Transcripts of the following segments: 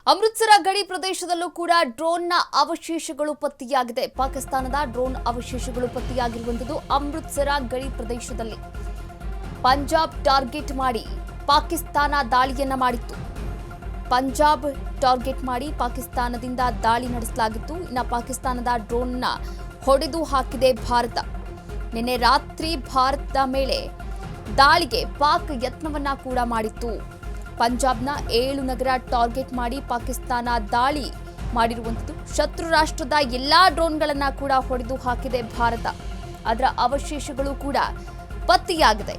ಅಮೃತಸರ ಗಡಿ ಪ್ರದೇಶದಲ್ಲೂ ಕೂಡ ಡ್ರೋನ್ನ ಅವಶೇಷಗಳು ಪತ್ತೆಯಾಗಿದೆ. ಪಾಕಿಸ್ತಾನದ ಡ್ರೋನ್ ಅವಶೇಷಗಳು ಪತ್ತೆಯಾಗಿರುವಂತದ್ದು ಅಮೃತಸರ ಗಡಿ ಪ್ರದೇಶದಲ್ಲಿ. ಪಂಜಾಬ್ ಟಾರ್ಗೆಟ್ ಮಾಡಿ ಪಾಕಿಸ್ತಾನ ದಾಳಿಯನ್ನ ಮಾಡಿತ್ತು. ಪಂಜಾಬ್ ಟಾರ್ಗೆಟ್ ಮಾಡಿ ಪಾಕಿಸ್ತಾನದಿಂದ ದಾಳಿ ನಡೆಸಲಾಗಿತ್ತು. ಇನ್ನು ಪಾಕಿಸ್ತಾನದ ಡ್ರೋನ್ನ ಹೊಡೆದು ಹಾಕಿದೆ ಭಾರತ. ನಿನ್ನೆ ರಾತ್ರಿ ಭಾರತದ ಮೇಲೆ ದಾಳಿಗೆ ಪಾಕ್ ಯತ್ನವನ್ನ ಕೂಡ ಮಾಡಿತ್ತು. ಪಂಜಾಬ್ನ 7 ನಗರ ಟಾರ್ಗೆಟ್ ಮಾಡಿ ಪಾಕಿಸ್ತಾನ ದಾಳಿ ಮಾಡಿರುವಂಥದ್ದು. ಶತ್ರು ರಾಷ್ಟ್ರದ ಎಲ್ಲಾ ಡ್ರೋನ್ಗಳನ್ನ ಕೂಡ ಹೊಡೆದು ಹಾಕಿದೆ ಭಾರತ. ಅದರ ಅವಶೇಷಗಳು ಕೂಡ ಪತ್ತೆಯಾಗಿದೆ.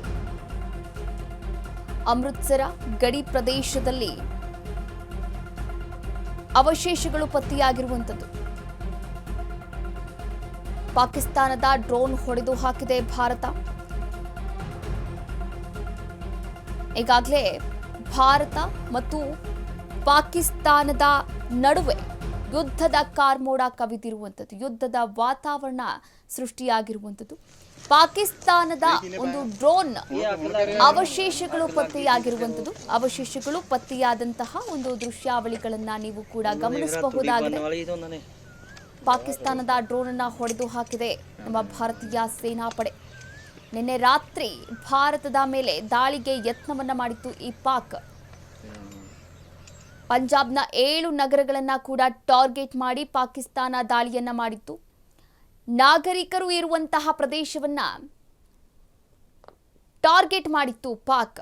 ಅಮೃತಸರ ಗಡಿ ಪ್ರದೇಶದಲ್ಲಿ ಅವಶೇಷಗಳು ಪತ್ತೆಯಾಗಿರುವಂಥದ್ದು. ಪಾಕಿಸ್ತಾನದ ಡ್ರೋನ್ ಹೊಡೆದು ಹಾಕಿದೆ ಭಾರತ. ಈಗಾಗಲೇ ಭಾರತ ಮತ್ತು ಪಾಕಿಸ್ತಾನದ ನಡುವೆ ಯುದ್ಧದ ಕಾರ್ಮೋಡ ಕವಿದಿರುವಂಥದ್ದು, ಯುದ್ಧದ ವಾತಾವರಣ ಸೃಷ್ಟಿಯಾಗಿರುವಂಥದ್ದು. ಪಾಕಿಸ್ತಾನದ ಒಂದು ಡ್ರೋನ್ ಅವಶೇಷಗಳು ಪತ್ತೆಯಾಗಿರುವಂಥದ್ದು. ಅವಶೇಷಗಳು ಪತ್ತೆಯಾದಂತಹ ಒಂದು ದೃಶ್ಯಾವಳಿಗಳನ್ನ ನೀವು ಕೂಡ ಗಮನಿಸಬಹುದಾಗಿದೆ. ಪಾಕಿಸ್ತಾನದ ಡ್ರೋನ್ ಅನ್ನ ಹೊಡೆದು ಹಾಕಿದೆ ನಮ್ಮ ಭಾರತೀಯ ಸೇನಾಪಡೆ. ನಿನ್ನೆ ರಾತ್ರಿ ಭಾರತದ ಮೇಲೆ ದಾಳಿಗೆ ಯತ್ನವನ್ನ ಮಾಡಿತ್ತು ಈ ಪಾಕ್. ಪಂಜಾಬ್ನ 7 ನಗರಗಳನ್ನ ಕೂಡ ಟಾರ್ಗೆಟ್ ಮಾಡಿ ಪಾಕಿಸ್ತಾನ ದಾಳಿಯನ್ನ ಮಾಡಿತ್ತು. ನಾಗರಿಕರು ಇರುವಂತಹ ಪ್ರದೇಶವನ್ನ ಟಾರ್ಗೆಟ್ ಮಾಡಿತ್ತು ಪಾಕ್.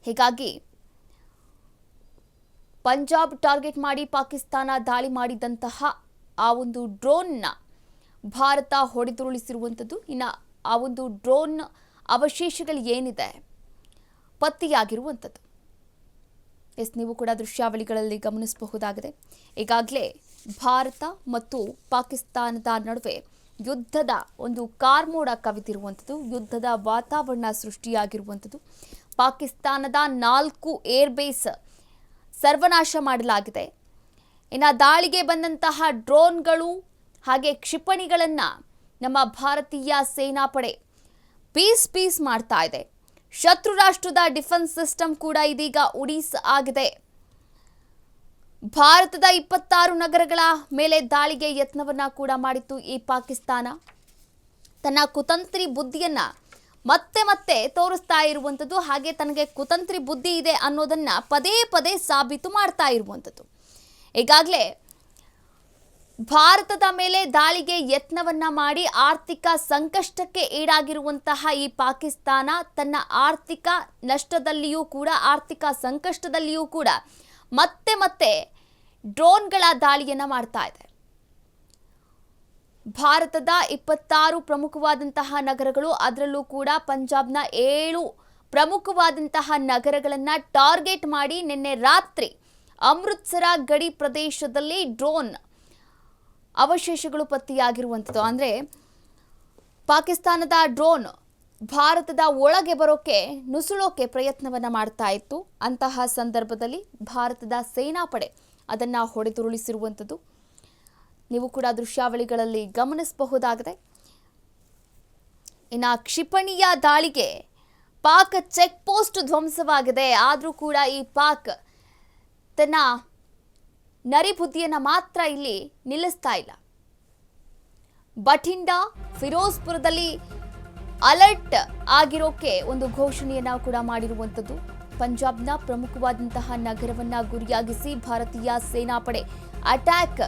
ಹೀಗಾಗಿ ಪಂಜಾಬ್ ಟಾರ್ಗೆಟ್ ಮಾಡಿ ಪಾಕಿಸ್ತಾನ ದಾಳಿ ಮಾಡಿದಂತಹ ಆ ಒಂದು ಡ್ರೋನ್ನ ಭಾರತ ಹೊಡೆದುರುಳಿಸಿರುವಂಥದ್ದು. ಇನ್ನು ಆ ಒಂದು ಡ್ರೋನ್ ಅವಶೇಷಗಳು ಏನಿದೆ ಪತ್ತೆಯಾಗಿರುವಂಥದ್ದು. ನೀವು ಕೂಡ ದೃಶ್ಯಾವಳಿಗಳಲ್ಲಿ ಗಮನಿಸಬಹುದಾಗಿದೆ. ಈಗಾಗಲೇ ಭಾರತ ಮತ್ತು ಪಾಕಿಸ್ತಾನದ ನಡುವೆ ಯುದ್ಧದ ಒಂದು ಕಾರ್ಮೋಡ ಕವಿದಿರುವಂಥದ್ದು, ಯುದ್ಧದ ವಾತಾವರಣ ಸೃಷ್ಟಿಯಾಗಿರುವಂಥದ್ದು. ಪಾಕಿಸ್ತಾನದ 4 ಏರ್ಬೇಸ್ ಸರ್ವನಾಶ ಮಾಡಲಾಗಿದೆ. ಇನ್ನು ದಾಳಿಗೆ ಬಂದಂತಹ ಡ್ರೋನ್ಗಳು ಹಾಗೆ ಕ್ಷಿಪಣಿಗಳನ್ನು ನಮ್ಮ ಭಾರತೀಯ ಸೇನಾಪಡೆ ಪೀಸ್ ಮಾಡ್ತಾ ಇದೆ. ಶತ್ರು ರಾಷ್ಟ್ರದ ಡಿಫೆನ್ಸ್ ಸಿಸ್ಟಮ್ ಕೂಡ ಇದೀಗ ಉಡೀಸ್ ಆಗಿದೆ. ಭಾರತದ 26 ನಗರಗಳ ಮೇಲೆ ದಾಳಿಗೆ ಯತ್ನವನ್ನ ಕೂಡ ಮಾಡಿತ್ತು ಈ ಪಾಕಿಸ್ತಾನ. ತನ್ನ ಕುತಂತ್ರಿ ಬುದ್ಧಿಯನ್ನ ಮತ್ತೆ ತೋರಿಸ್ತಾ ಇರುವಂಥದ್ದು, ಹಾಗೆ ತನಗೆ ಕುತಂತ್ರಿ ಬುದ್ಧಿ ಇದೆ ಅನ್ನೋದನ್ನ ಪದೇ ಸಾಬೀತು ಮಾಡ್ತಾ ಇರುವಂಥದ್ದು. ಈಗಾಗಲೇ ಭಾರತದ ಮೇಲೆ ದಾಳಿಗೆ ಯತ್ನವನ್ನ ಮಾಡಿ ಆರ್ಥಿಕ ಸಂಕಷ್ಟಕ್ಕೆ ಈಡಾಗಿರುವಂತಹ ಈ ಪಾಕಿಸ್ತಾನ ತನ್ನ ಆರ್ಥಿಕ ನಷ್ಟದಲ್ಲಿಯೂ ಕೂಡ, ಆರ್ಥಿಕ ಸಂಕಷ್ಟದಲ್ಲಿಯೂ ಕೂಡ ಮತ್ತೆ ಡ್ರೋನ್ಗಳ ದಾಳಿಯನ್ನ ಮಾಡ್ತಾ ಇದೆ. ಭಾರತದ 26 ಪ್ರಮುಖವಾದಂತಹ ನಗರಗಳು, ಅದರಲ್ಲೂ ಕೂಡ ಪಂಜಾಬ್ನ 7 ಪ್ರಮುಖವಾದಂತಹ ನಗರಗಳನ್ನು ಟಾರ್ಗೆಟ್ ಮಾಡಿ ನಿನ್ನೆ ರಾತ್ರಿ ಅಮೃತಸರ ಗಡಿ ಪ್ರದೇಶದಲ್ಲಿ ಡ್ರೋನ್ ಅವಶೇಷಗಳು ಪತ್ತೆಯಾಗಿರುವಂಥದ್ದು. ಅಂದರೆ ಪಾಕಿಸ್ತಾನದ ಡ್ರೋನ್ ಭಾರತದ ಒಳಗೆ ಬರೋಕೆ ನುಸುಳೋಕೆ ಪ್ರಯತ್ನವನ್ನ ಮಾಡ್ತಾ ಇತ್ತು. ಅಂತಹ ಸಂದರ್ಭದಲ್ಲಿ ಭಾರತದ ಸೇನಾಪಡೆ ಅದನ್ನು ಹೊಡೆದುರುಳಿಸಿರುವಂಥದ್ದು. ನೀವು ಕೂಡ ದೃಶ್ಯಾವಳಿಗಳಲ್ಲಿ ಗಮನಿಸಬಹುದಾಗಿದೆ. ಇನ್ನು ಕ್ಷಿಪಣಿಯ ದಾಳಿಗೆ ಪಾಕ್ ಚೆಕ್ ಪೋಸ್ಟ್ ಧ್ವಂಸವಾಗಿದೆ. ಆದರೂ ಕೂಡ ಈ ಪಾಕ್ ತನ್ನ ನರಿಬುದ್ಧಿಯನ್ನು ಮಾತ್ರ ಇಲ್ಲಿ ನಿಲ್ಲಿಸ್ತಾ ಇಲ್ಲ. ಬಠಿಂಡಾ, ಫಿರೋಜ್ಪುರದಲ್ಲಿ ಅಲರ್ಟ್ ಆಗಿರೋಕೆ ಒಂದು ಘೋಷಣೆಯನ್ನ ಕೂಡ ಮಾಡಿರುವಂಥದ್ದು. ಪಂಜಾಬ್ನ ಪ್ರಮುಖವಾದಂತಹ ನಗರವನ್ನ ಗುರಿಯಾಗಿಸಿ ಭಾರತೀಯ ಸೇನಾಪಡೆ ಅಟ್ಯಾಕ್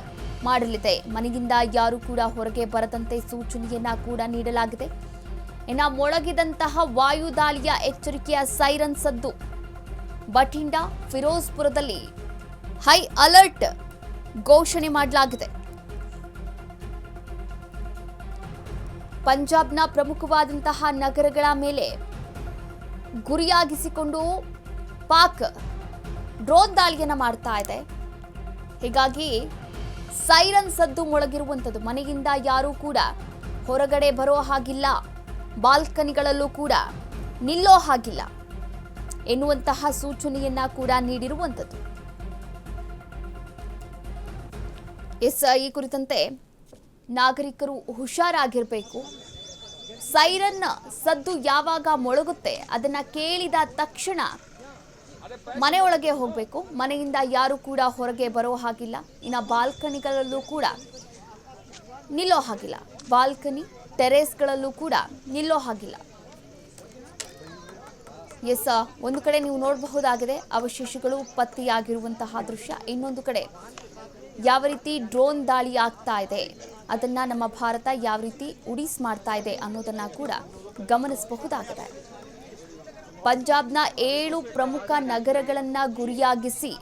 ಮಾಡಲಿದೆ. ಮನೆಯಿಂದ ಯಾರು ಕೂಡ ಹೊರಗೆ ಬರದಂತೆ ಸೂಚನೆಯನ್ನ ಕೂಡ ನೀಡಲಾಗಿದೆ. ಇನ್ನು ಮೊಳಗಿದಂತಹ ವಾಯುದಾಳಿಯ ಎಚ್ಚರಿಕೆಯ ಸೈರನ್ ಸದ್ದು. ಬಠಿಂಡಾ, ಫಿರೋಜ್ಪುರದಲ್ಲಿ ಹೈ ಅಲರ್ಟ್ ಘೋಷಣೆ ಮಾಡಲಾಗಿದೆ. ಪಂಜಾಬ್ನ ಪ್ರಮುಖವಾದಂತಹ ನಗರಗಳ ಮೇಲೆ ಗುರಿಯಾಗಿಸಿಕೊಂಡು ಪಾಕ್ ಡ್ರೋನ್ ದಾಳಿಯನ್ನ ಮಾಡ್ತಾ ಇದೆ. ಹೀಗಾಗಿ ಸೈರನ್ ಸದ್ದು ಮೊಳಗಿರುವಂಥದ್ದು. ಮನೆಯಿಂದ ಯಾರೂ ಕೂಡ ಹೊರಗಡೆ ಬರೋ ಹಾಗಿಲ್ಲ, ಬಾಲ್ಕನಿಗಳಲ್ಲೂ ಕೂಡ ನಿಲ್ಲೋ ಹಾಗಿಲ್ಲ ಎನ್ನುವಂತಹ ಸೂಚನೆಯನ್ನ ಕೂಡ ನೀಡಿರುವಂಥದ್ದು. ಈ ಕುರಿತಂತೆ ನಾಗರಿಕರು ಹುಷಾರಾಗಿರಬೇಕು. ಸೈರನ್ ಸದ್ದು ಯಾವಾಗ ಮೊಳಗುತ್ತೆ ಅದನ್ನ ಕೇಳಿದ ತಕ್ಷಣ ಮನೆಯೊಳಗೆ ಹೋಗಬೇಕು. ಮನೆಯಿಂದ ಯಾರು ಕೂಡ ಹೊರಗೆ ಬರೋ ಹಾಗಿಲ್ಲ. ಇನ್ನು ಬಾಲ್ಕನಿಗಳಲ್ಲೂ ಕೂಡ ನಿಲ್ಲೋ ಹಾಗಿಲ್ಲ. ಬಾಲ್ಕನಿ ಟೆರೇಸ್ಗಳಲ್ಲೂ ಕೂಡ ನಿಲ್ಲೋ ಹಾಗಿಲ್ಲ. ಎಸ್, ಒಂದು ಕಡೆ ನೀವು ನೋಡಬಹುದಾಗಿದೆ ಅವಶೇಷಗಳು ಪತ್ತೆಯಾಗಿರುವಂತಹ ದೃಶ್ಯ. ಇನ್ನೊಂದು ಕಡೆ ಯಾವ ರೀತಿ ಡ್ರೋನ್ ದಾಳಿ ಆಗ್ತಾ ಇದೆ, ಅದನ್ನ ನಮ್ಮ ಭಾರತ ಯಾವ ರೀತಿ ಉಡೀಸ್ ಮಾಡ್ತಾ ಇದೆ ಅನ್ನೋದನ್ನ ಕೂಡ ಗಮನಿಸಬಹುದಾಗಿದೆ. ಪಂಜಾಬ್ನ 7 ಪ್ರಮುಖ ನಗರಗಳನ್ನ ಗುರಿಯಾಗಿಸಿ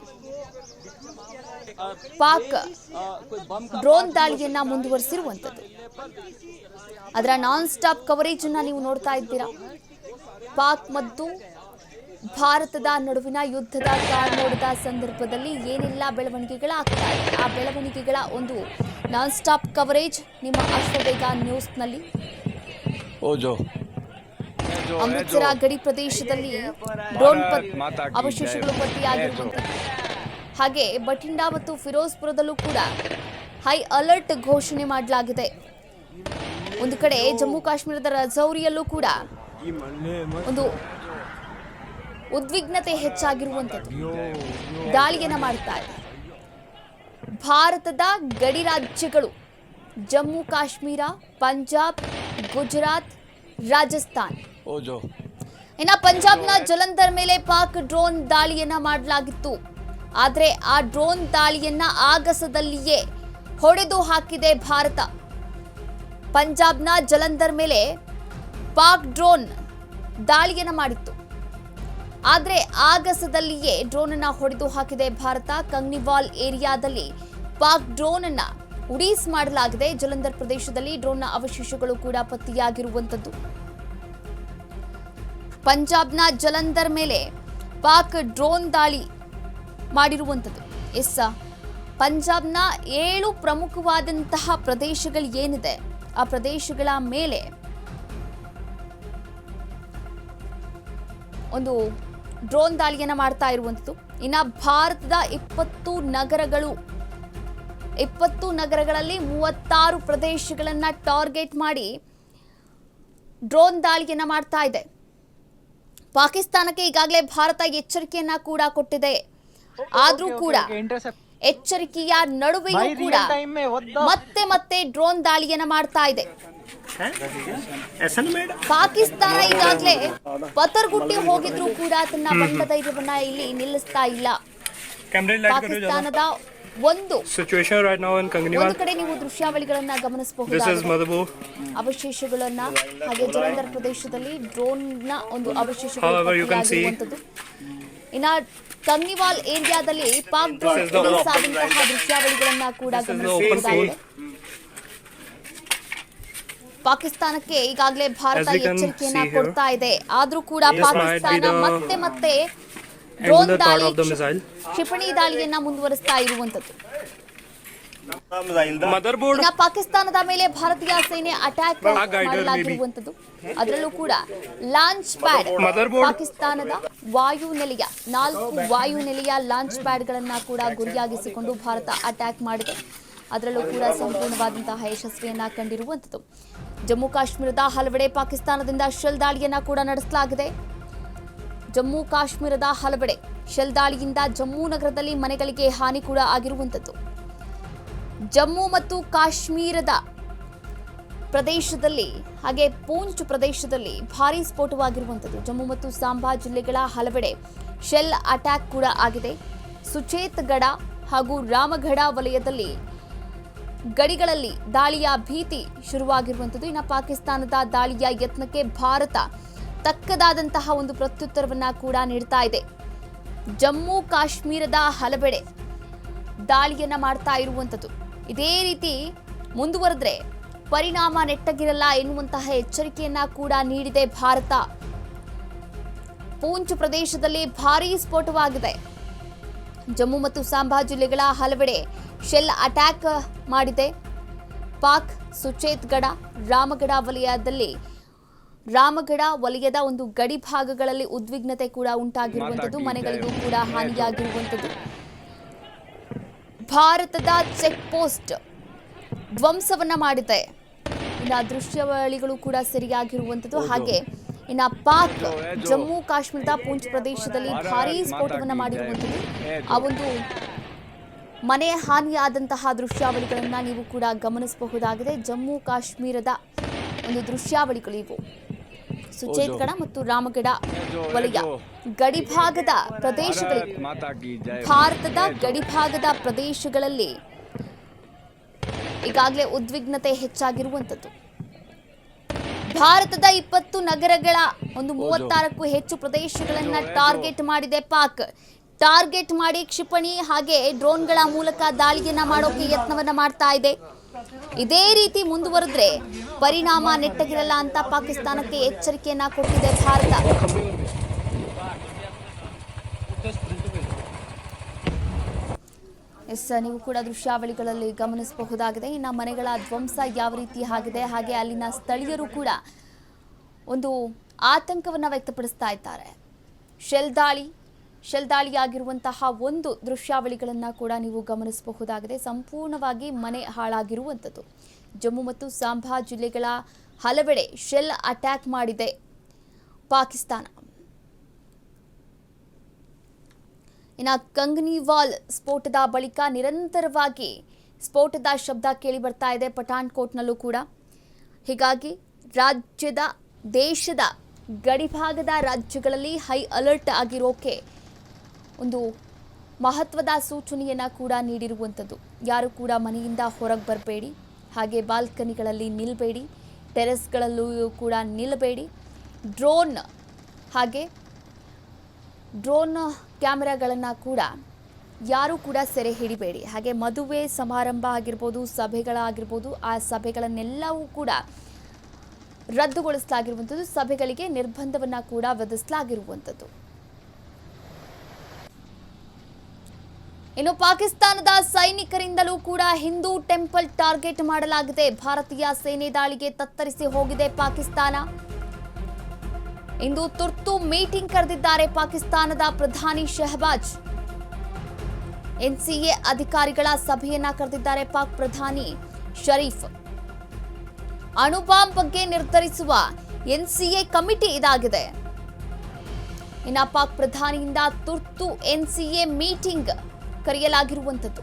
ಪಾಕ್ ಡ್ರೋನ್ ದಾಳಿಯನ್ನ ಮುಂದುವರಿಸಿರುವಂಥದ್ದು. ಅದರ ನಾನ್ ಸ್ಟಾಪ್ ಕವರೇಜ್ ಅನ್ನ ನೀವು ನೋಡ್ತಾ ಇದ್ದೀರಾ. ಪಾಕ್ ಮತ್ತು ಭಾರತದ ನಡುವಿನ ಯುದ್ಧದ ಕಾರ್ಮೋಡದ ಸಂದರ್ಭದಲ್ಲಿ ಏನೆಲ್ಲ ಬೆಳವಣಿಗೆಗಳಾಗ್ತಾ ಇದೆ, ಆ ಬೆಳವಣಿಗೆಗಳ ಒಂದು ನಾನ್ ಸ್ಟಾಪ್ ಕವರೇಜ್ ನಿಮ್ಮ ಅಶ್ವವೇಗ ನ್ಯೂಸ್ನಲ್ಲಿ. ಅಮೃತಸರ ಗಡಿ ಪ್ರದೇಶದಲ್ಲಿ ಡ್ರೋನ್ ಅವಶೇಷಗಳು ಪತ್ತೆಯಾಗಿರುವಂಥದ್ದು. ಹಾಗೆ ಬಠಿಂಡಾ ಮತ್ತು ಫಿರೋಜ್ಪುರದಲ್ಲೂ ಕೂಡ ಹೈ ಅಲರ್ಟ್ ಘೋಷಣೆ ಮಾಡಲಾಗಿದೆ. ಒಂದು ಕಡೆ ಜಮ್ಮು ಕಾಶ್ಮೀರದ ರಜೌರಿಯಲ್ಲೂ ಕೂಡ ಒಂದು ಉದ್ವಿಗ್ನತೆ ಹೆಚ್ಚಾಗಿರುವಂಥದ್ದು. ದಾಳಿಯನ್ನ ಮಾಡ್ತಾ ಇದೆ. ಭಾರತದ ಗಡಿ ರಾಜ್ಯಗಳು ಜಮ್ಮು ಕಾಶ್ಮೀರ, ಪಂಜಾಬ್, ಗುಜರಾತ್, ರಾಜಸ್ಥಾನ್. ಇನ್ನು ಪಂಜಾಬ್ನ ಜಲಂಧರ್ ಮೇಲೆ ಪಾಕ್ ಡ್ರೋನ್ ದಾಳಿಯನ್ನ ಮಾಡಲಾಗಿತ್ತು. ಆದರೆ ಆ ಡ್ರೋನ್ ದಾಳಿಯನ್ನ ಆಗಸದಲ್ಲಿಯೇ ಹೊಡೆದು ಹಾಕಿದೆ ಭಾರತ. ಪಂಜಾಬ್ನ ಜಲಂಧರ್ ಮೇಲೆ ಪಾಕ್ ಡ್ರೋನ್ ದಾಳಿಯನ್ನ ಮಾಡಿತ್ತು. ಆದರೆ ಆಗಸದಲ್ಲಿಯೇ ಡ್ರೋನ್ ಅನ್ನ ಹೊಡೆದು ಹಾಕಿದೆ ಭಾರತ. ಕಂಗ್ನಿವಾಲ್ ಏರಿಯಾದಲ್ಲಿ ಪಾಕ್ ಡ್ರೋನ್ ಅನ್ನ ಉಡೀಸ್ ಮಾಡಲಾಗಿದೆ. ಜಲಂಧರ್ ಪ್ರದೇಶದಲ್ಲಿ ಡ್ರೋನ್ನ ಅವಶೇಷಗಳು ಕೂಡ ಪತ್ತೆಯಾಗಿರುವಂಥದ್ದು. ಪಂಜಾಬ್ನ ಜಲಂಧರ್ ಮೇಲೆ ಪಾಕ್ ಡ್ರೋನ್ ದಾಳಿ ಮಾಡಿರುವಂಥದ್ದು. ಎಸ್, ಪಂಜಾಬ್ನ 7 ಪ್ರಮುಖವಾದಂತಹ ಪ್ರದೇಶಗಳು ಏನಿದೆ ಆ ಪ್ರದೇಶಗಳ ಮೇಲೆ ಒಂದು ಡ್ರೋನ್ ದಾಳಿಯನ್ನ ಮಾಡ್ತಾ ಇರುವಂಥದ್ದು. ಇನ್ನು ಭಾರತದ 20 ನಗರಗಳಲ್ಲಿ 36 ಪ್ರದೇಶಗಳನ್ನ ಟಾರ್ಗೆಟ್ ಮಾಡಿ ಡ್ರೋನ್ ದಾಳಿಯನ್ನ ಮಾಡ್ತಾ ಇದೆ. ಪಾಕಿಸ್ತಾನಕ್ಕೆ ಈಗಾಗಲೇ ಭಾರತ ಎಚ್ಚರಿಕೆಯನ್ನ ಕೂಡ ಕೊಟ್ಟಿದೆ. ಆದ್ರೂ ಕೂಡ ಎಚ್ಚರಿಕೆಯ ನಡುವೆಯೂ ಕೂಡ ಮತ್ತೆ ಡ್ರೋನ್ ದಾಳಿಯನ್ನ ಮಾಡ್ತಾ ಇದೆ. ಪಾಕಿಸ್ತಾನ ಈಗಾಗಲೇ ಪತರ್ಗುಟ್ಟಿ ಹೋಗಿದ್ರು ಕೂಡ ತನ್ನ ಬಂಡ ಧೈರ್ಯವನ್ನ ಇಲ್ಲಿ ನಿಲ್ಲಿಸ್ತಾ ಇಲ್ಲ. ಪಾಕಿಸ್ತಾನದ ಒಂದು ಕಡೆ ನೀವು ದೃಶ್ಯಾವಳಿಗಳನ್ನ ಗಮನಿಸಬಹುದು. ಅವಶೇಷಗಳನ್ನ ಹಾಗೆ ಜಲಂಧರ್ ಪ್ರದೇಶದಲ್ಲಿ ಡ್ರೋನ್ ನ ಒಂದು ಅವಶೇಷಗಳು. ಇನ್ನ ಕಂಗ್ನಿವಾಲ್ ಏರಿಯಾದಲ್ಲಿ ಪಾಕ್ ಡ್ರೋನ್ ಆದಂತಹ ದೃಶ್ಯಾವಳಿಗಳನ್ನ ಕೂಡ ಗಮನಿಸಬಹುದಾಗಿದೆ. ಪಾಕಿಸ್ತಾನಕ್ಕೆ ಈಗಾಗಲೇ ಭಾರತ ಎಚ್ಚರಿಕೆಯನ್ನ ಕೊಡ್ತಾ ಇದೆ. ಆದ್ರೂ ಕೂಡ ಪಾಕಿಸ್ತಾನ ಮತ್ತೆ ಡ್ರೋನ್ ದಾಳಿ, ಕ್ಷಿಪಣಿ ದಾಳಿಯನ್ನ ಮುಂದುವರಿಸ್ತಾ ಇರುವಂತದ್ದು. ಪಾಕಿಸ್ತಾನದ ಮೇಲೆ ಭಾರತೀಯ ಸೇನೆ ಅಟ್ಯಾಕ್ ಮಾಡಲಾಗಿರುವಂತದ್ದು. ಅದರಲ್ಲೂ ಕೂಡ ಲಾಂಚ್ ಪ್ಯಾಡ್, ಪಾಕಿಸ್ತಾನದ ವಾಯುನೆಲೆಯ 4 ವಾಯುನೆಲೆಯ ಲಾಂಚ್ ಪ್ಯಾಡ್ ಗಳನ್ನ ಕೂಡ ಗುರಿಯಾಗಿಸಿಕೊಂಡು ಭಾರತ ಅಟ್ಯಾಕ್ ಮಾಡಿದೆ. ಅದರಲ್ಲೂ ಕೂಡ ಸಂಪೂರ್ಣವಾದಂತಹ ಯಶಸ್ವಿಯನ್ನ ಕಂಡಿರುವಂಥದ್ದು. ಜಮ್ಮು ಕಾಶ್ಮೀರದ ಹಲವೆಡೆ ಪಾಕಿಸ್ತಾನದಿಂದ ಶೆಲ್ ದಾಳಿಯನ್ನ ಕೂಡ ನಡೆಸಲಾಗಿದೆ. ಜಮ್ಮು ಕಾಶ್ಮೀರದ ಹಲವೆಡೆ ಶೆಲ್ ದಾಳಿಯಿಂದ ಜಮ್ಮು ನಗರದಲ್ಲಿ ಮನೆಗಳಿಗೆ ಹಾನಿ ಕೂಡ ಆಗಿರುವಂಥದ್ದು. ಜಮ್ಮು ಮತ್ತು ಕಾಶ್ಮೀರದ ಪ್ರದೇಶದಲ್ಲಿ ಹಾಗೆ ಪೂಂಚ್ ಪ್ರದೇಶದಲ್ಲಿ ಭಾರೀ ಸ್ಫೋಟವಾಗಿರುವಂಥದ್ದು. ಜಮ್ಮು ಮತ್ತು ಸಾಂಬಾ ಜಿಲ್ಲೆಗಳ ಹಲವೆಡೆ ಶೆಲ್ ಅಟ್ಯಾಕ್ ಕೂಡ ಆಗಿದೆ. ಸುಚೇತ್ಗಢ ಹಾಗೂ ರಾಮಗಢ ವಲಯದಲ್ಲಿ ಗಡಿಗಳಲ್ಲಿ ದಾಳಿಯ ಭೀತಿ ಶುರುವಾಗಿರುವಂಥದ್ದು. ಇನ್ನು ಪಾಕಿಸ್ತಾನದ ದಾಳಿಯ ಯತ್ನಕ್ಕೆ ಭಾರತ ತಕ್ಕದಾದಂತಹ ಒಂದು ಪ್ರತ್ಯುತ್ತರವನ್ನ ಕೂಡ ನೀಡ್ತಾ ಇದೆ. ಜಮ್ಮು ಕಾಶ್ಮೀರದ ಹಲವೆಡೆ ದಾಳಿಯನ್ನ ಮಾಡ್ತಾ ಇರುವಂಥದ್ದು. ಇದೇ ರೀತಿ ಮುಂದುವರೆದ್ರೆ ಪರಿಣಾಮ ನೆಟ್ಟಗಿರಲ್ಲ ಎನ್ನುವಂತಹ ಎಚ್ಚರಿಕೆಯನ್ನ ಕೂಡ ನೀಡಿದೆ ಭಾರತ. ಪೂಂಚ್ ಪ್ರದೇಶದಲ್ಲಿ ಭಾರೀ ಸ್ಫೋಟವಾಗಿದೆ. ಜಮ್ಮು ಮತ್ತು ಸಾಂಬಾ ಜಿಲ್ಲೆಗಳ ಹಲವೆಡೆ ಶೆಲ್ ಅಟ್ಯಾಕ್ ಮಾಡಿದೆ ಪಾಕ್. ಸುಚೇತ್ಗಢ, ರಾಮಗಢ ವಲಯದ ಒಂದು ಗಡಿ ಭಾಗಗಳಲ್ಲಿ ಉದ್ವಿಗ್ನತೆ ಕೂಡ ಉಂಟಾಗಿರುವಂಥದ್ದು. ಮನೆಗಳಿಗೂ ಕೂಡ ಹಾನಿಯಾಗಿರುವಂಥದ್ದು. ಭಾರತದ ಚೆಕ್ ಪೋಸ್ಟ್ ಧ್ವಂಸವನ್ನ ಮಾಡಿದೆ. ಇನ್ನು ದೃಶ್ಯಾವಳಿಗಳು ಕೂಡ ಸರಿಯಾಗಿರುವಂಥದ್ದು. ಹಾಗೆ ಇನ್ನು ಪಾಕ್ ಜಮ್ಮು ಕಾಶ್ಮೀರದ ಪೂಂಚ್ ಪ್ರದೇಶದಲ್ಲಿ ಭಾರೀ ಸ್ಫೋಟವನ್ನು ಮಾಡಿರುವಂಥದ್ದು ಆ ಒಂದು ಮನೆ ಹಾನಿಯಾದಂತಹ ದೃಶ್ಯಾವಳಿಗಳನ್ನ ನೀವು ಕೂಡ ಗಮನಿಸಬಹುದಾಗಿದೆ. ಜಮ್ಮು ಕಾಶ್ಮೀರದ ಒಂದು ದೃಶ್ಯಾವಳಿಗಳು ಇವು. ಸುಚೇತ್ಗಢ ಮತ್ತು ರಾಮಗಢ ವಲಯ ಗಡಿಭಾಗದ ಪ್ರದೇಶಗಳಿವೆ. ಭಾರತದ ಗಡಿಭಾಗದ ಪ್ರದೇಶಗಳಲ್ಲಿ ಈಗಾಗಲೇ ಉದ್ವಿಗ್ನತೆ ಹೆಚ್ಚಾಗಿರುವಂಥದ್ದು. ಭಾರತದ 20 ನಗರಗಳ ಒಂದು 36ಕ್ಕೂ ಹೆಚ್ಚು ಪ್ರದೇಶಗಳನ್ನ ಟಾರ್ಗೆಟ್ ಮಾಡಿದೆ ಪಾಕ್. ಟಾರ್ಗೆಟ್ ಮಾಡಿ ಕ್ಷಿಪಣಿ ಹಾಗೆ ಡ್ರೋನ್ಗಳ ಮೂಲಕ ದಾಳಿಯನ್ನ ಮಾಡೋಕೆ ಯತ್ನವನ್ನ ಮಾಡ್ತಾ ಇದೆ. ಇದೇ ರೀತಿ ಮುಂದುವರೆದ್ರೆ ಪರಿಣಾಮ ನೆಟ್ಟಗಿರಲ್ಲ ಅಂತ ಪಾಕಿಸ್ತಾನಕ್ಕೆ ಎಚ್ಚರಿಕೆಯನ್ನ ಕೊಟ್ಟಿದೆ ಭಾರತ. ನೀವು ಕೂಡ ದೃಶ್ಯಾವಳಿಗಳಲ್ಲಿ ಗಮನಿಸಬಹುದಾಗಿದೆ. ಇನ್ನು ಮನೆಗಳ ಧ್ವಂಸ ಯಾವ ರೀತಿ ಆಗಿದೆ, ಹಾಗೆ ಅಲ್ಲಿನ ಸ್ಥಳೀಯರು ಕೂಡ ಒಂದು ಆತಂಕವನ್ನ ವ್ಯಕ್ತಪಡಿಸ್ತಾ ಇದ್ದಾರೆ. ಶೆಲ್ ದಾಳಿಯಾಗಿರುವಂತಹ ಒಂದು ದೃಶ್ಯಾವಳಿಗಳನ್ನ ಕೂಡ ನೀವು ಗಮನಿಸಬಹುದಾಗಿದೆ. ಸಂಪೂರ್ಣವಾಗಿ ಮನೆ ಹಾಳಾಗಿರುವಂಥದ್ದು. ಜಮ್ಮು ಮತ್ತು ಸಾಂಬಾ ಜಿಲ್ಲೆಗಳ ಹಲವೆಡೆ ಶೆಲ್ ಅಟ್ಯಾಕ್ ಮಾಡಿದೆ ಪಾಕಿಸ್ತಾನ. ಇನ್ನು ಕಂಗನಿವಾಲ್ ಸ್ಫೋಟದ ಬಳಿಕ ನಿರಂತರವಾಗಿ ಸ್ಫೋಟದ ಶಬ್ದ ಕೇಳಿ ಬರ್ತಾ ಇದೆ ಪಠಾಣ್ಕೋಟ್ನಲ್ಲೂ ಕೂಡ. ಹೀಗಾಗಿ ದೇಶದ ಗಡಿಭಾಗದ ರಾಜ್ಯಗಳಲ್ಲಿ ಹೈ ಅಲರ್ಟ್ ಆಗಿರೋಕೆ ಒಂದು ಮಹತ್ವದ ಸೂಚನೆಯನ್ನು ಕೂಡ ನೀಡಿರುವಂಥದ್ದು. ಯಾರು ಕೂಡ ಮನೆಯಿಂದ ಹೊರಗೆ ಬರಬೇಡಿ, ಹಾಗೆ ಬಾಲ್ಕನಿಗಳಲ್ಲಿ ನಿಲ್ಲಬೇಡಿ, ಟೆರೆಸ್ಗಳಲ್ಲೂ ಕೂಡ ನಿಲ್ಲಬೇಡಿ. ಡ್ರೋನ್ ಕ್ಯಾಮೆರಾಗಳನ್ನು ಕೂಡ ಯಾರೂ ಕೂಡ ಸೆರೆ ಹಿಡಿಬೇಡಿ. ಹಾಗೆ ಮದುವೆ ಸಮಾರಂಭ ಆಗಿರ್ಬೋದು, ಸಭೆಗಳಾಗಿರ್ಬೋದು, ಆ ಸಭೆಗಳನ್ನೆಲ್ಲವೂ ಕೂಡ ರದ್ದುಗೊಳಿಸಲಾಗಿರುವಂಥದ್ದು. ಸಭೆಗಳಿಗೆ ನಿರ್ಬಂಧವನ್ನು ಕೂಡ ವಿಧಿಸಲಾಗಿರುವಂಥದ್ದು. ಇನ್ನು ಪಾಕಿಸ್ತಾನದ ಸೈನಿಕರಿಂದಲೂ ಕೂಡ ಹಿಂದೂ ಟೆಂಪಲ್ ಟಾರ್ಗೆಟ್ ಮಾಡಲಾಗಿದೆ. ಭಾರತೀಯ ಸೇನೆ ದಾಳಿಗೆ ತತ್ತರಿಸಿ ಹೋಗಿದೆ ಪಾಕಿಸ್ತಾನ. ಇಂದು ತುರ್ತು ಮೀಟಿಂಗ್ ಕರೆದಿದ್ದಾರೆ ಪಾಕಿಸ್ತಾನದ ಪ್ರಧಾನಿ ಶಹಬಾಜ್. ಎನ್ಸಿಎ ಅಧಿಕಾರಿಗಳ ಸಭೆಯನ್ನ ಕರೆದಿದ್ದಾರೆ ಪಾಕ್ ಪ್ರಧಾನಿ ಶರೀಫ್. ಅಣುಬಾಂಬ್ ಬಗ್ಗೆ ನಿರ್ಧರಿಸುವ ಎನ್ಸಿಎ ಕಮಿಟಿ ಇದಾಗಿದೆ. ಇನ್ನು ಪಾಕ್ ಪ್ರಧಾನಿಯಿಂದ ತುರ್ತು ಎನ್ಸಿಎ ಮೀಟಿಂಗ್ ಕರೆಯಲಾಗಿರುವಂಥದ್ದು.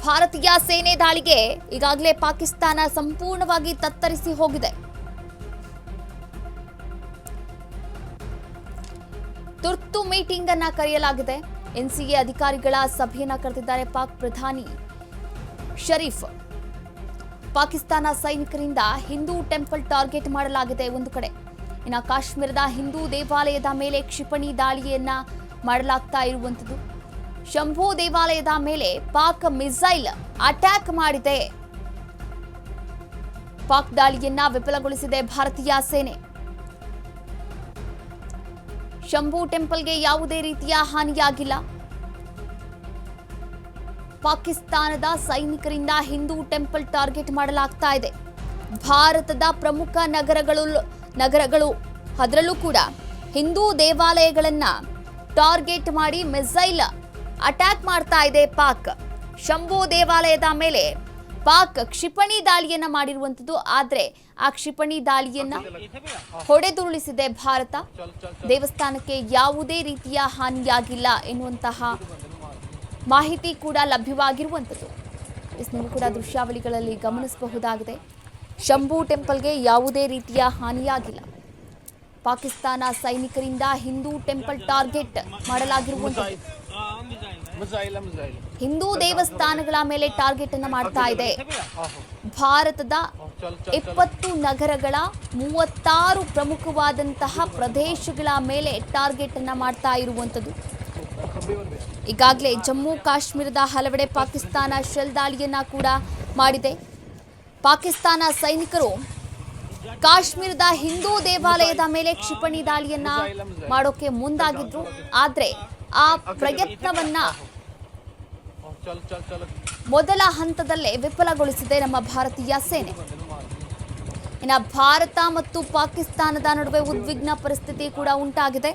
ಭಾರತೀಯ ಸೇನೆ ದಾಳಿಗೆ ಈಗಾಗಲೇ ಪಾಕಿಸ್ತಾನ ಸಂಪೂರ್ಣವಾಗಿ ತತ್ತರಿಸಿ ಹೋಗಿದೆ. ತುರ್ತು ಮೀಟಿಂಗ್ ಅನ್ನ ಕರೆಯಲಾಗಿದೆ. ಎನ್ಸಿಎ ಅಧಿಕಾರಿಗಳ ಸಭೆಯನ್ನ ಕರೆದಿದ್ದಾರೆ ಪಾಕ್ ಪ್ರಧಾನಿ ಶರೀಫ್. ಪಾಕಿಸ್ತಾನ ಸೈನಿಕರಿಂದ ಹಿಂದೂ ಟೆಂಪಲ್ ಟಾರ್ಗೆಟ್ ಮಾಡಲಾಗಿದೆ ಒಂದು ಕಡೆ. ಇನ್ನು ಕಾಶ್ಮೀರದ ಹಿಂದೂ ದೇವಾಲಯದ ಮೇಲೆ ಕ್ಷಿಪಣಿ ದಾಳಿಯನ್ನ ಮಾಡಲಾಗ್ತಾ ಇರುವಂಥದ್ದು. ಶಂಭು ದೇವಾಲಯದ ಮೇಲೆ ಪಾಕ್ ಮಿಸೈಲ್ ಅಟ್ಯಾಕ್ ಮಾಡಿದೆ. ಪಾಕ್ ದಾಳಿಯನ್ನ ವಿಫಲಗೊಳಿಸಿದೆ ಭಾರತೀಯ ಸೇನೆ. ಶಂಭು ಟೆಂಪಲ್ಗೆ ಯಾವುದೇ ರೀತಿಯ ಹಾನಿಯಾಗಿಲ್ಲ. ಪಾಕಿಸ್ತಾನದ ಸೈನಿಕರಿಂದ ಹಿಂದೂ ಟೆಂಪಲ್ ಟಾರ್ಗೆಟ್ ಮಾಡಲಾಗ್ತಾ ಇದೆ. ಭಾರತದ ಪ್ರಮುಖ ನಗರಗಳು ಅದರಲ್ಲೂ ಕೂಡ ಹಿಂದೂ ದೇವಾಲಯಗಳನ್ನ ಟಾರ್ಗೆಟ್ ಮಾಡಿ ಮಿಸೈಲ್ ಅಟ್ಯಾಕ್ ಮಾಡ್ತಾ ಇದೆ ಪಾಕ್. ಶಂಭು ದೇವಾಲಯದ ಮೇಲೆ ಪಾಕ್ ಕ್ಷಿಪಣಿ ದಾಳಿಯನ್ನ ಮಾಡಿರುವಂಥದ್ದು. ಆದರೆ ಆ ಕ್ಷಿಪಣಿ ದಾಳಿಯನ್ನ ಹೊಡೆದುರುಳಿಸಿದೆ ಭಾರತ. ದೇವಸ್ಥಾನಕ್ಕೆ ಯಾವುದೇ ರೀತಿಯ ಹಾನಿಯಾಗಿಲ್ಲ ಎನ್ನುವಂತಹ ಮಾಹಿತಿ ಕೂಡ ಲಭ್ಯವಾಗಿರುವಂಥದ್ದು. ನೀವು ಕೂಡ ದೃಶ್ಯಾವಳಿಗಳಲ್ಲಿ ಗಮನಿಸಬಹುದಾಗಿದೆ. ಶಂಭು ಟೆಂಪಲ್ಗೆ ಯಾವುದೇ ರೀತಿಯ ಹಾನಿಯಾಗಿಲ್ಲ. ಪಾಕಿಸ್ತಾನ ಸೈನಿಕರಿಂದ ಹಿಂದೂ ಟೆಂಪಲ್ ಟಾರ್ಗೆಟ್ ಮಾಡಲಾಗಿರುವಂಥದ್ದು. ಹಿಂದೂ ದೇವಸ್ಥಾನಗಳ ಮೇಲೆ ಟಾರ್ಗೆಟ್ ಅನ್ನು ಮಾಡ್ತಾ ಇದೆ. ಭಾರತದ 20 ನಗರಗಳ 36 ಪ್ರಮುಖವಾದಂತಹ ಪ್ರದೇಶಗಳ ಮೇಲೆ ಟಾರ್ಗೆಟ್ ಅನ್ನ ಮಾಡ್ತಾ ಇರುವಂಥದ್ದು. ಈಗಾಗಲೇ ಜಮ್ಮು ಕಾಶ್ಮೀರದ ಹಲವೆಡೆ ಪಾಕಿಸ್ತಾನ ಶೆಲ್ ದಾಳಿಯನ್ನ ಕೂಡ ಮಾಡಿದೆ. ಪಾಕಿಸ್ತಾನ ಸೈನಿಕರು ಕಾಶ್ಮೀರದ ಹಿಂದೂ ದೇವಾಲಯದ ಮೇಲೆ ಕ್ಷಿಪಣಿ ದಾಳಿಯನ್ನ ಮಾಡೋಕೆ ಮುಂದಾಗಿದ್ರು. ಆದ್ರೆ ಆ ಪ್ರಯತ್ನವನ್ನ ಮೊದಲ ಹಂತದಲ್ಲೇ ವಿಫಲಗೊಳಿಸಿದೆ ನಮ್ಮ ಭಾರತೀಯ ಸೇನೆ. ಇನ್ನು ಭಾರತ ಮತ್ತು ಪಾಕಿಸ್ತಾನದ ನಡುವೆ ಉದ್ವಿಗ್ನ ಪರಿಸ್ಥಿತಿ ಕೂಡ ಉಂಟಾಗಿದೆ.